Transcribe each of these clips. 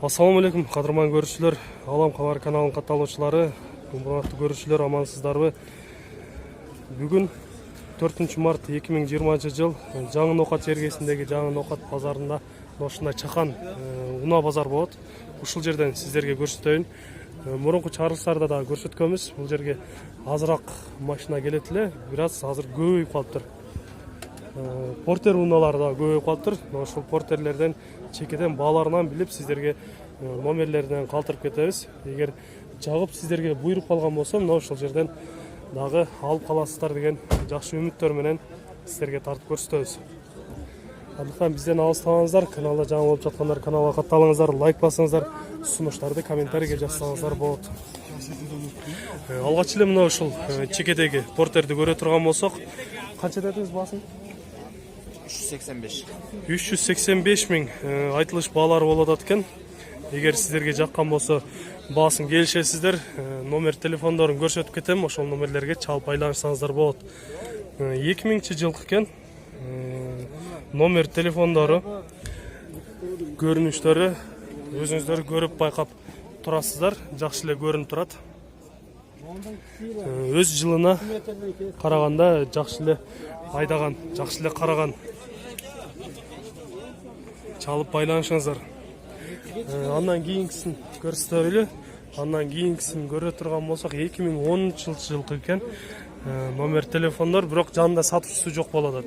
Ассаламу алейкум, кадырман көрүүчүлөр, Алам Кабар каналынын катталуучулары, урматтуу көрүүчүлөр, амансыздарбы? Бүгүн 4 март 2020 жыл Жаңы Ноокат жергесиндеги Жаңы Ноокат базарында ушундай чакан унаа базар болот. Ушул жерден сиздерге көрсөтөйүн. Мурунку чыгарылыштарда да көрсөткөнбүз. Бул жерге азыраак машина келет эле, бирок азыр көбөйүп калыптыр. Портер унаалары да көбөйүп калыптыр. Ошол портерлерден чекеден бааларынан билип сиздерге номерлеринен калтырып кетебиз. Эгер жагып сиздерге буйруп калган болсо, мына ошол жерден дагы алып каласыздар деген жакшы үмүттөр менен сиздерге тартып көрсөтөбүз. Андыктан бизден алыстабаңыздар, каналда жаңы болуп жаткандар каналга катталыңыздар, лайк басыңыздар, сунуштарды комментарийге жазсаңыздар болот. Алгач эле мына ушул чекедеги портерди көрө турган болсок, канча дедиңиз баасын? 385. 385 миң айтылыш баалары болот экен. Эгер сиздерге жаккан болсо, баасын келишесиздер. Номер телефондорун көрсөтүп кетем, ошол номерлерге чалып айланышсаңыздар болот. 2000 жылкы экен. Номер телефондору, көрүнүштөрү өзүңүздөр көрүп байкап турасыздар, жакшы эле көрүнүп турат. Өз жылына караганда жакшы эле айдаган, жакшы эле караган. Чалып байланышыңыздар. Андан кийинкисин көрсөтөлү. Андан кийинкисин көрө турган болсок, 2010 жылкы экен. Номер телефондор, бирок жанында сатуучусу жок болот.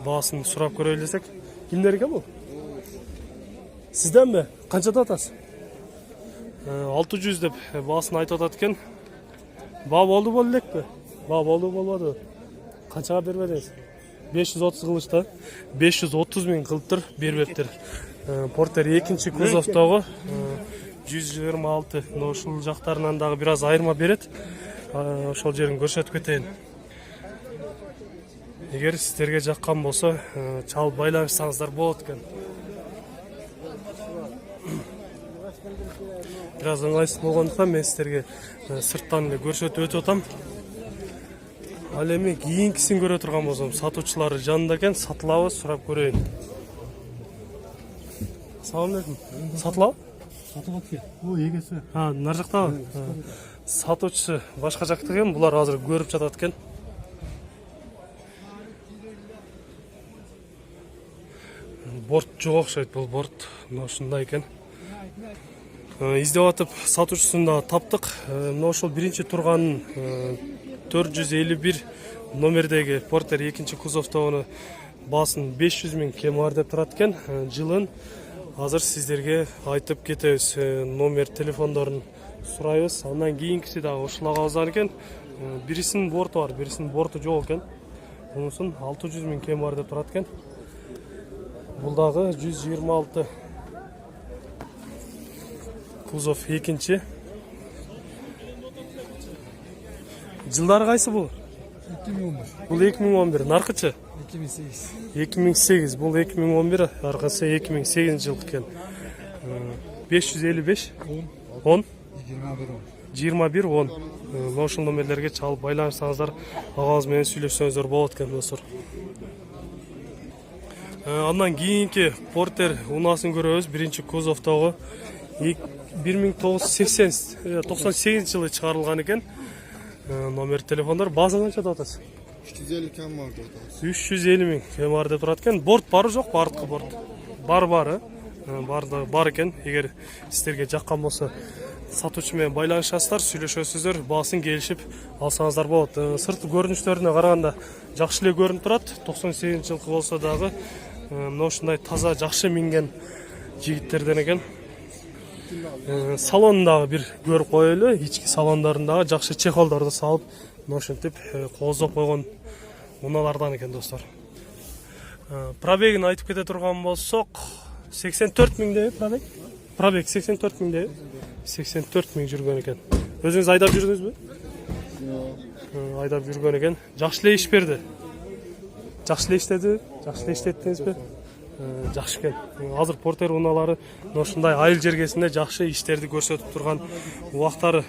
Баасын сурап көрө элесек, кимдер экен бул? Сизденби? Канчада атасыз? 600 деп баасын айтып атат экен. Баа болду элекпи? Баа болду болбоду? Канчага бербедиңиз? 530 кылышта. 530 миң кылыптыр, бербептир. Портер 2-чи кузовтогу 126. Ушул жактарынан дагы бир аз айырма берет. Ошол жерин көрсөтүп кетейин. Эгер сиздерге жаккан болсо, чалып байланышсаңыздар болот экен. Бир аз ыңгайсыз болгондуктан мен сиздерге сырттан эле көрсөтүп өтүп атам. Ал эми кийинкисин көрө турган болсом, сатуучулары жанында экен, сатылабы сурап көрөйүн. Салам алейкум. Сатылабы? Сатылат экен. О, эгеси. Нар жактабы? Сатуучусу башка жакта экен, булар азыр көрүп жатат экен. Борт жок окшойт, бул борт мына ушундай экен. Издеп атып сатуучусун да таптык. Мына ошол биринчи турганын 451 номердеги портер 2-чи кузовтогуну баасын 500 миң кем бар деп турат экен. Жылын азыр сиздерге айтып кетебиз. Номер телефондорун сурайбыз. Андан кийинкиси дагы ушул агабыздан экен. Бирисинин борту бар, бирисинин борту жок экен. Мунусун 600 миң кем бар деп турат экен. Бул дагы 126 кузов 2-чи. Жылдары кайсы бул? 2011. Бул 2011. Наркычы? 2008. 2008. Бул 2011, аркасы 2008 жылкы экен. 555 10 21 10. Ошол номерлерге чалып байланышсаңыздар, агабыз менен сүйлөшсөңүздөр болот экен, достор. Андан кийинки портер унаасын көрөбүз. Биринчи кузовтогу 1998 жылы чыгарылган экен. Номер телефондор баасы канча деп атасыз? 350 кем var dedi. 350 миң кем бар деп турат экен. Борт бары жок, артқы борт. Бар. Бар экен. Эгер сиздерге жаккан болсо, сатуучу менен байланышасыздар, сүйлөшөсүздөр, баасын келишип алсаңыздар болот. Сырт көрүнүштөрүнө караганда жакшы эле көрүнүп турат. 98 жылкы болсо дагы мына ушундай таза жакшы минген жигиттерден экен. Салондагы бир көрүп коелу, ички салондорундагы жакшы чехолдорду салып, ошентип кооздоп койгон унаалардан экен, достор. Пробегин айтып кете турган болсок, 84 миңдеби пробег? Пробег 84 миңдеби? 84 миң жүргөн экен. Өзүңүз айдап жүрдүңүзбү? Айдап жүргөн экен. Жакшы эле иш берди. Жакшы эле иштеди, жакшы эле иштеттиңизби? Жакшы экен. Азыр портер унаалары ушундай айыл жергесинде жакшы иштерди көрсөтүп турган убактары.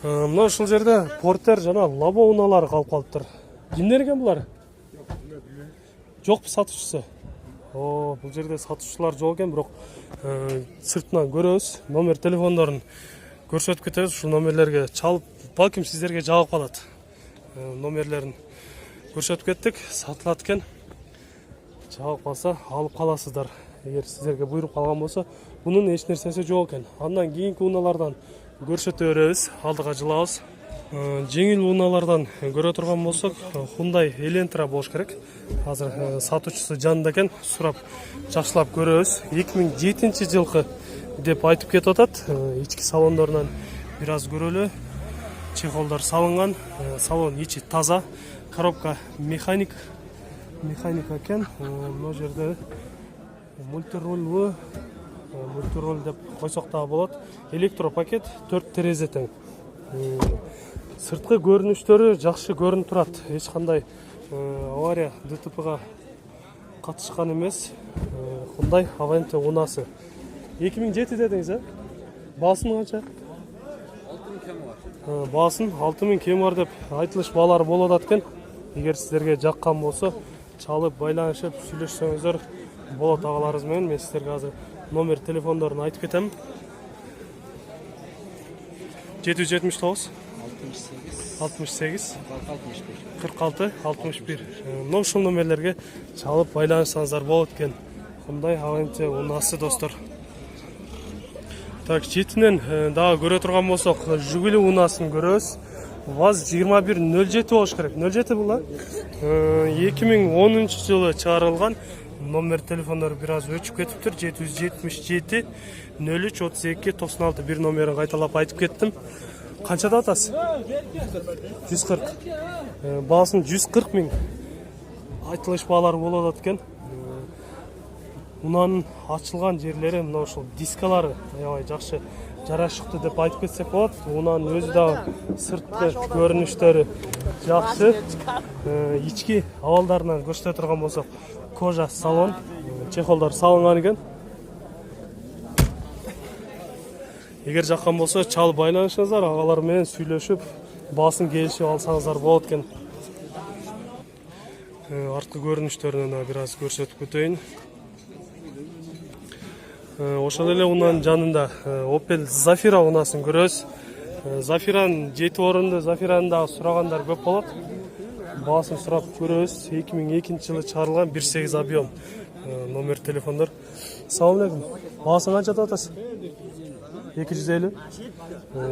Мына ушул жерде портер жана лабо унаалары калып калыптыр. Кимдер экен булар? Жокпу сатуучусу? Бул жерде сатушулар жок экен, бирок сыртынан көрөбүз. Номер телефондорун көрсөтүп кетебиз. Ушул номерлерге чалып, балким сиздерге жагып калат. Номерлерин көрсөтүп кеттик, сатылат экен. Жагып калса, алып каласыздар. Эгер сиздерге буйруп калган болсо, бунун эч нерсеси жок экен. Андан кийинки унаалардан көрсөтө беребиз, алдыга жылабыз. Жеңил унаалардан көрө турган болсок, Hyundai Elantra болуш керек. Азыр сатуучусу жанында экен, сурап жакшылап көрөбүз. 2007 жылкы деп айтып кетип атат. Ички салондорунан бир аз көрөлү. Чехолдор салынган, салон ичи таза, коробка механика экен. Мына жерде мультироль деп койсок дагы болот. Электропакет 4 терезе тең. Сырткы көрүнүштөрү жакшы көрүнүп турат. Эч кандай авария, ДТПга катышкан эмес. Hyundai Avante унасы. 2007 дедиңиз, Баасын канча? 6000 кем бар. Баасын 6000 кем бар деп айтылышпалар болуп атат экен. Эгер сиздерге жаккан болсо, чалып байланышып сүйлөшсөңүздөр болот агаларыбыз менен. Мен сиздерге азыр номер телефондорун айтып кетем. 779 68 46 61. Мына ушул номерлерге чалып байланышсаңыздар болот экен. Hyundai Avante унасы достор. Так, четинен дагы көрө турган болсок, Жигули унасын көрөбүз. ВАЗ 2107 болуш керек. 07 бул, 2010 жылы чыгарылган. Номер телефондору бир аз өчүп кетиптир. 777 03 32 96 бир номерин кайталап айтып кеттим. Канчада атасы? 140. Баасын 140 миң. Айтылыш баалар болуп атат экен. Унанын ачылган жерлери, мына ушул дискалары аябай жакшы жарашыктуу деп айтып кетсек болот. Унанын өзү дагы сырткы көрүнүштөрү жакшы. Ички абалдарынан көрсөтө турган болсок, кожа салон, чехолдор салынган экен. Эгер жаккан болсо, чалып байланышыңыздар, агалар менен сүйлөшүп, баасын келишип алсаңыздар болот экен. Арткы көрүнүштөрүнөн бир аз көрсөтүп кетейин. Ошол эле унанын жанында Opel Zafira унасын көрөбүз. Zafira'nын 7 орунду, Zafira'ны дагы сурагандар көп болот. Баасын сурап көрөбүз. 2002 жылы чыгарылган 1.8 объем. Номер телефондор. Салам алейкум. Баасын канча атасыз? 250.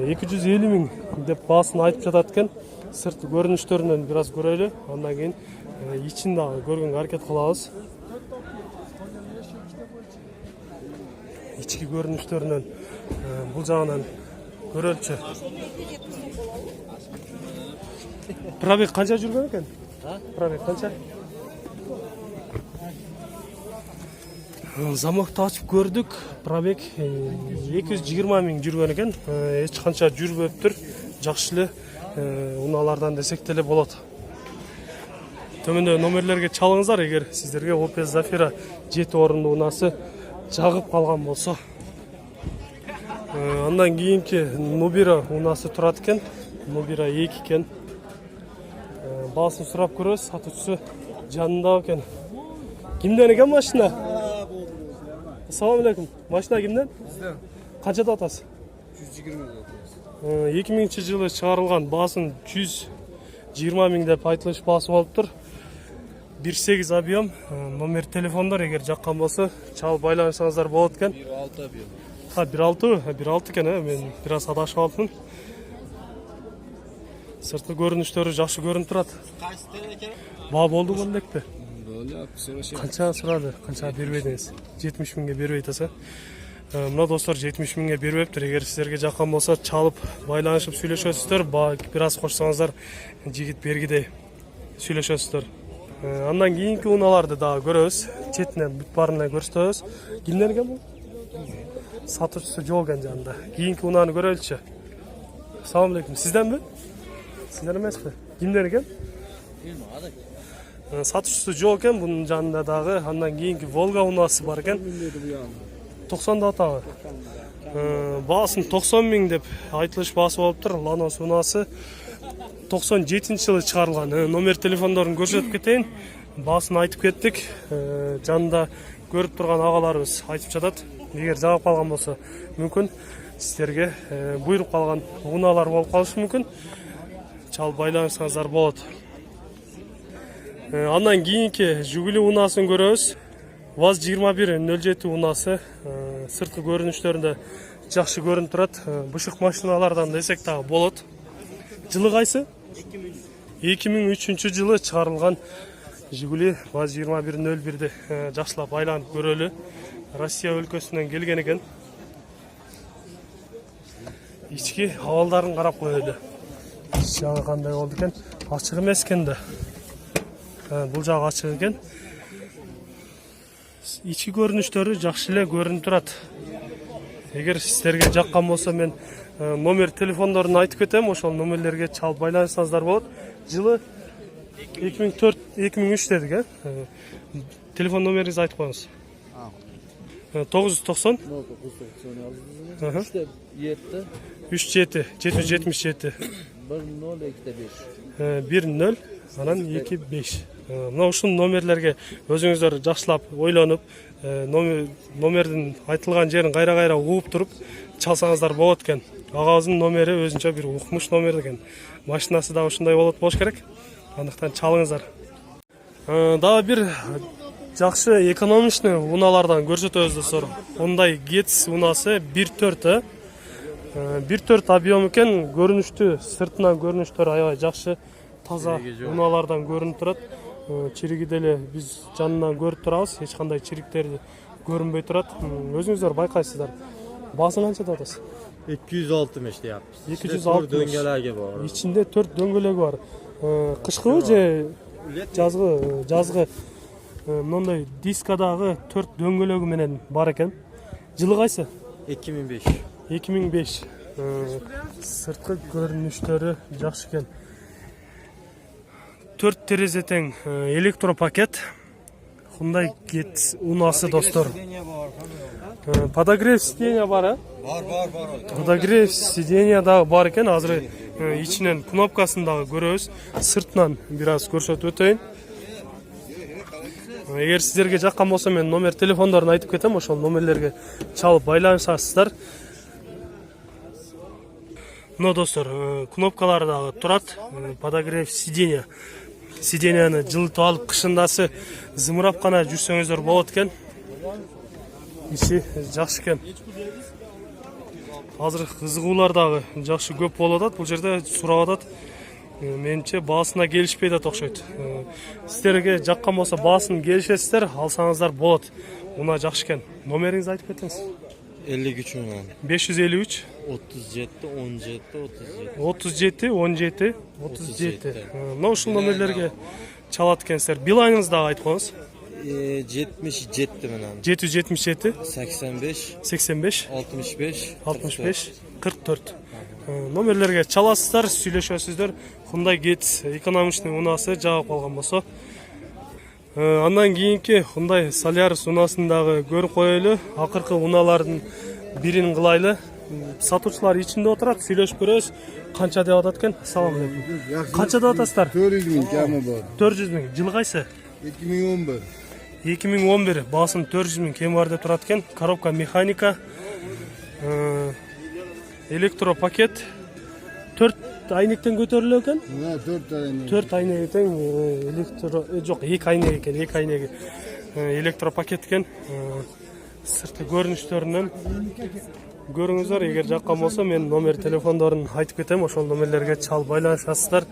250 миң деп баасын айтып жатат экен. Сырт көрүнүштөрүнөн бир аз көрөлү. Андан кийин ичин дагы көргөнгө аракет кылабыз. Ички көрүнүштөрүнөн бул жагынан көрөлчү. Пробег канча жүргөн экен? Пробег канча? Замокты ачып көрдүк. Пробег 220 миң жүргөн экен. Эч канча жүрбөптүр. Жакшы эле унаалардан десек деле болот. Төмөндө номерлерге чалыңыздар, эгер сиздерге Opel Zafira 7 орунду унасы жагып калган болсо. Андан кийинки Nubira унасы турат экен. Nubira 2 экен. Баасын сурап көрөбүз. Сатуучусу жанында экен. Кимден экен машина? Ассаламу алейкум. Машина кимден? Бизден. Канчада атасы? 120 2000 жылы чыгарылган. Баасын 120 миң деп айтылыш баасы болуптур. 1.8 объем. Номер телефондор эгер жаккан болсо, чалып байланышсаңыздар болот экен. 1.6 объем. 1.6 экен, мен бир аз адашып алыпмын. Сырткы көрүнүштөрү жакшы көрүнүп турат. Кайсы экен? Баа болду элекпи? Болду, сурашып. Канча сурады? Канча бербедиңиз? 70 миңге бербейт аса. Мына достор 70 миңге бербептир. Эгер сиздерге жаккан болсо, чалып байланышып сүйлөшөсүздөр. Баа бир аз кошсоңуздар, жигит бергидей сүйлөшөсүздөр. Андан кийинки унааларды дагы көрөбүз. Четинен бүт баарына көрсөтөбүз. Кимден экен бул? Сатуучусу жок экен жанында. Кийинки унаны көрөлүчү. Салам алейкум. Сизденби? Сиздер эмеспи? Кимден экен? Сатуучусу жок экен бунун жанында дагы. Андан кийинки Volga унасы бар экен. 90 атабы. Баасын 90 миң деп айтылыш баасы болуптур. Lanos унасы 97 жылы чыгарылган. Номер телефондорун көрсөтүп кетейин. Басын айтып кеттік. Жанында көріп тұрған ағаларымыз айтып жатады. Егер жағып қалған болса, мүмкін сіздерге бұйырып қалған уналар болып қалышы мүмкін. Чал байланысыңыздар болады. Андан кейінгі Жигули унасын көрөбүз. ВАЗ-2107 унасы сыртқы көрініштерінде жақсы көрініп тұрады. Бышық машиналардан десек тағы болады. Жылы қайсы? 2003 жылы шығарылған Жигули ВАЗ-2101-ді жақсылап айланып көрөлі. Россия өлкөсүнөн келген екен. Ички авалдарын қарап қойылды. Жағы қандай болды екен? Ашық емес екен де. Бұл жағы ашық екен. Ички көрініштері жақшылы көрініп тұрады. Егер сіздерге жаққан болса, мен номер телефондарын айтып кетем. Ошол номерлерге чалып байланысаңыздар болады. Жылы 2004-2003 дедік. Телефон номеріңізді айтып қойыңыз. 990 37 777 10 анан 25. Мына ушул номерлерге өзүңүздөр жакшылап ойлонуп, номердин айтылган жерин кайра угуп туруп чалсаңыздар болот экен. Агабыздын номери өзүнчө бир укмуш номер экен. Машинасы да ушундай болуш керек. Андыктан чалыңыздар. Дагы бир жақсы экономичный уналардан көрсөтөбүз достор. Ондай Гетс унасы 1.4. 1.4 объем екен, көрүнүштү, сыртынан көрүнүштөр аябай жакшы, таза уналардан көрүнүп турат. Чириги деле биз жанынан көрүп турабыз, эч кандай чириктери көрүнбөй турат. Өзүңүздөр байкайсыздар. Басын канча деп атасыз? 260 deyapmiz. 260 döngəlagi var. İçinde 4 döngəlegi var. Кышкы же жазгы мындай дискадагы 4 дөңгөлөгү менен бар экен. Жылы кайсы? 2005. 2005. Сырткы көрүнүштөрү жакшы экен. 4 терезе тең электропакет. Hyundai Getz унасы достор. Подогрев сиденья бар, а? Бар. Подогрев сиденья да бар экен. Азыр ичинен кнопкасын дагы көрөбүз. Сыртынан бир аз көрсөтүп өтөйүн. Эгер сиздерге жаккан болсо, мен номер телефондорун айтып кетем. Ошол номерлерге чалып байланышасыздар. Но достор, кнопкалары дагы турат. Подогрев сиденья. Сиденьяны жылытып алып, кышындасы зымырап кана жүрсөңүздөр болот экен. Иши жакшы экен. Азыр кызыгуулар дагы жакшы көп болуп атат. Бул жерде сурап атат. Менимче баасына келишпейт атат окшойт. Сиздерге жаккан болсо, баасын келишесиздер, алсаңыздар болот. Уна жакшы экен. Номериңизди айтып кетиңиз. 53 мынан. 553 37 17 37. Мына ушул номерлерге чалат экенсиздер. Билайыңызды дагы айтып коюңуз. 77 мынан. 777 85 85 65 44. Номерлерге чаласыздар, сүйлөшөсүздөр. Hyundai Getz экономичный унасы жагып калган болсо. Андан кийинки Hyundai Solaris унасын дагы көрүп коелу. Акыркы уналардын бирин кылайлы. Сатуучулар ичинде отурат, сүйлөшүп көрөбүз. Канча деп атат экен? Ассаламу алейкум. Канча деп атасыздар? 400 000 кемі бар. 400 000. Жылы кайсы? 2011. 2011. Баасын 400 000 кем бар деп турат экен. Коробка механика. Электропакет. 4 айнектен көтөрүлө экен. 4 айнек. 4 айнектен жок, 2 айнек экен, 2 айнеги. Электропакет экен. Сыртқы көрүнүштөрүнөн көрүңүздөр. Эгер жаккан болсо, мен номер телефондорун айтып кетем. Ошол номерлерге чалып байланышасыздар.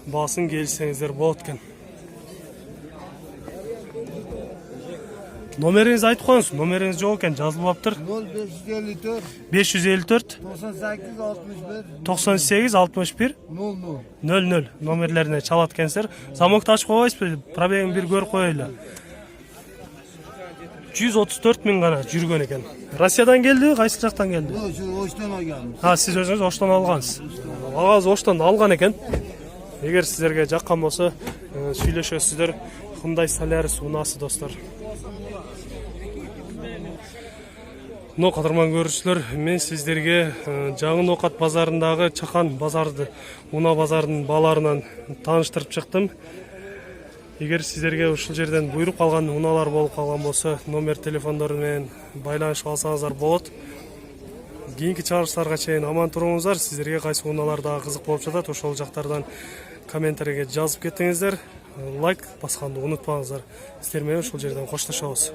Баасын келишсеңиздер болот экен. Номериңизди айтып коюңуз. Номериңиз жок экен, жазылбаптыр. 554 98 61 00 номерлерине чалат экенсиздер. Замокты ачып койбойсузбу? Пробегин бир көрүп коелу. 134 000 гана жүргөн экен. Россиядан келди, кайсы жактан келди? Оштан алганбыз. Сиз өзүңүз Оштан алгансыз. Агаз Оштан алган экен. Эгер сиздерге жаккан болсо, сүйлөшөсүздөр. Hyundai Solaris унасы достор. Но кадырман көрүүчүлөр, мен сиздерге Жаңы Ноокат базарындагы Чакан базарды, уна базарынын бааларынан тааныштырып чыктым. Егер сіздерге ушул жерден буйрук калган унаалар болуп калган болсо, номер телефондору менен байланышып алсаңыздар болот. Кийинки чыгарылыштарга чейин аман туруңуздар. Сіздерге кайсы унаалар дагы кызык болуп жатат, ошол жактардан комментарийге жазып кетиңиздер. Лайк басканды унутпаңыздар. Сиздер менен ушул жерден коштошобуз.